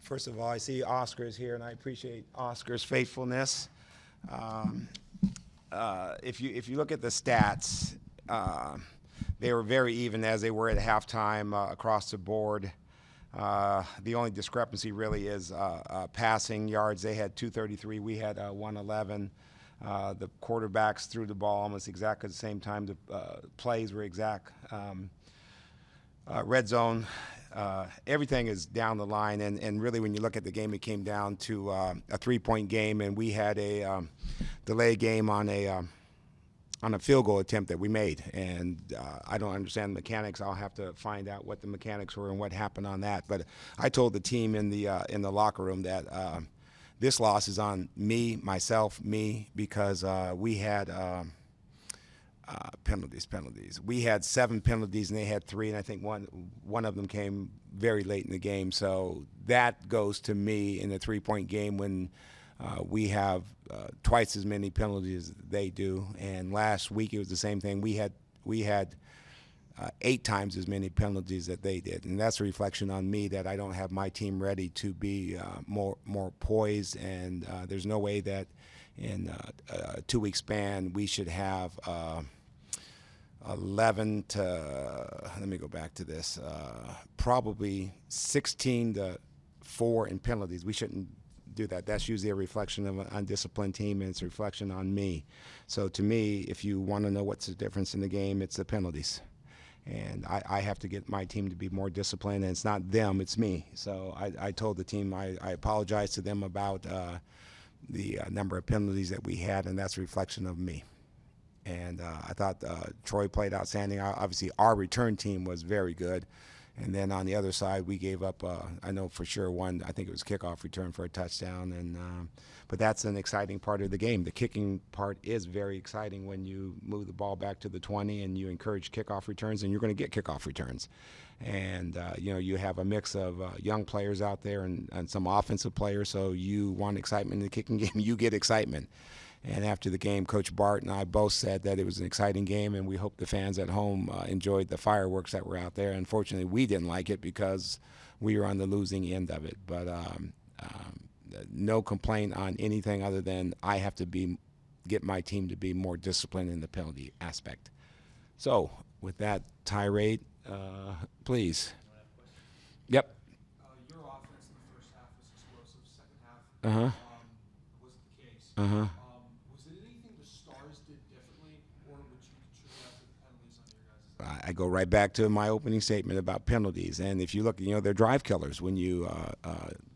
First of all, I see Oscar's here, and I appreciate Oscar's faithfulness. If you look at the stats, they were very even as they were at halftime across the board. The only discrepancy really is passing yards. They had 233. We had 111. The quarterbacks threw the ball almost exactly at the same time. The plays were exact. Red zone, everything is down the line. And really, when you look at the game, it came down to a 3-point game, and we had a delay game on a field goal attempt that we made. And I don't understand the mechanics. I'll have to find out what the mechanics were and what happened on that. But I told the team in the locker room that this loss is on me, because we had penalties. We had 7 penalties, and they had 3, and I think one of them came very late in the game. So that goes to me in the 3-point game when we have twice as many penalties as they do. And last week it was the same thing. We had 8 times as many penalties that they did, and that's a reflection on me that I don't have my team ready to be more poised. And there's no way that in a 2-week span we should have 11 to, let me go back to this, probably 16 to 4 in penalties. We shouldn't do that. That's usually a reflection of an undisciplined team, and it's a reflection on me. So to me, if you want to know what's the difference in the game, it's the penalties. And I have to get my team to be more disciplined, and it's not them, it's me. So I told the team I apologize to them about the number of penalties that we had, and that's a reflection of me. And I thought Troy played outstanding. Obviously, our return team was very good. And then on the other side, we gave up, I know for sure, one, I think it was kickoff return for a touchdown. And but that's an exciting part of the game. The kicking part is very exciting when you move the ball back to the 20 and you encourage kickoff returns, and you're going to get kickoff returns. And, you have a mix of young players out there and some offensive players, so you want excitement in the kicking game, you get excitement. And after the game, Coach Bart and I both said that it was an exciting game, and we hope the fans at home enjoyed the fireworks that were out there. Unfortunately, we didn't like it because we were on the losing end of it. But no complaint on anything other than I have to get my team to be more disciplined in the penalty aspect. So with that tirade, please. Yep. Your offense in the first half was explosive. Second half wasn't the case. Was it anything the Stars did differently, or would you contribute that to the penalties on your guys' side? I go right back to my opening statement about penalties. And if you look, they're drive killers. When you,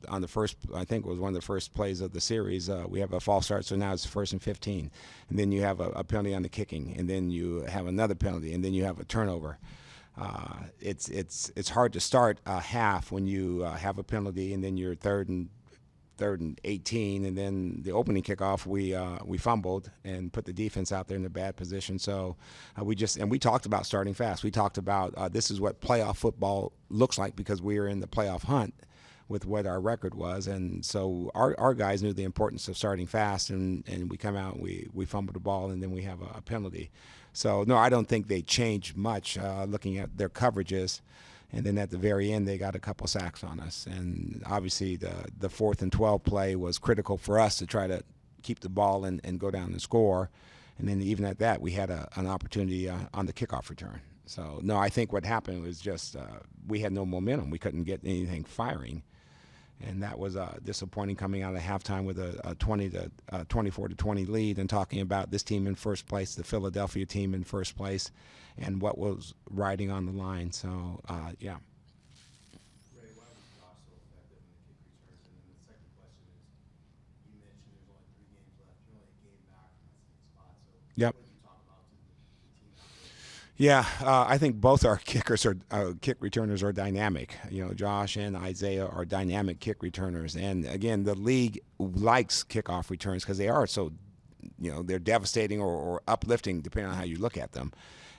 on the first, I think it was one of the first plays of the series, we have a false start, so now it's 1st and 15. And then you have a penalty on the kicking, and then you have another penalty, and then you have a turnover. It's hard to start a half when you have a penalty, and then you're third and 18, and then the opening kickoff we fumbled and put the defense out there in a bad position. So we talked about starting fast. We talked about this is what playoff football looks like, because we were in the playoff hunt with what our record was, and so our guys knew the importance of starting fast, and we come out, we fumble the ball, and then we have a penalty. So no, I don't think they changed much looking at their coverages. And then at the very end, they got a couple sacks on us. And obviously the 4th and 12 play was critical for us to try to keep the ball and go down and score. And then even at that, we had an opportunity on the kickoff return. So, no, I think what happened was just we had no momentum. We couldn't get anything firing. And that was disappointing, coming out of halftime with a 24-20 lead, and talking about this team in first place, the Philadelphia team in first place, and what was riding on the line. So, yeah. Ray, why was Josh so effective in the kick returns? And then the second question is, you mentioned there's only 3 games left. You're only a game back from that 6th spot. So Yep. what did you talk about to the team out there? Yeah, I think both our kick returners are dynamic. Josh and Isaiah are dynamic kick returners, and again, the league likes kickoff returns because they are so, they're devastating or uplifting depending on how you look at them.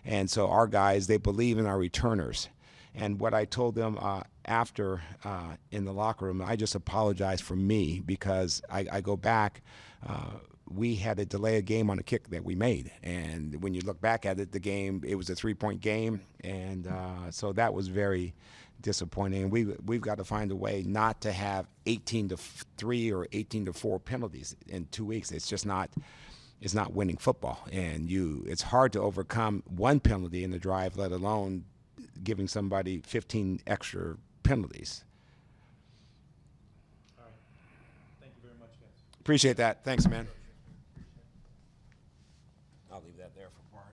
And so our guys, they believe in our returners. And what I told them after in the locker room, I just apologized for me, because I go back. We had to delay a game on a kick that we made. And when you look back at it, the game, it was a 3-point game. And so that was very disappointing. And we've got to find a way not to have 18-3 or 18-4 penalties in 2 weeks. It's just not. It's not winning football, and it's hard to overcome one penalty in the drive, let alone giving somebody 15 extra penalties. All right. Thank you very much, guys. Appreciate that. Thanks, man.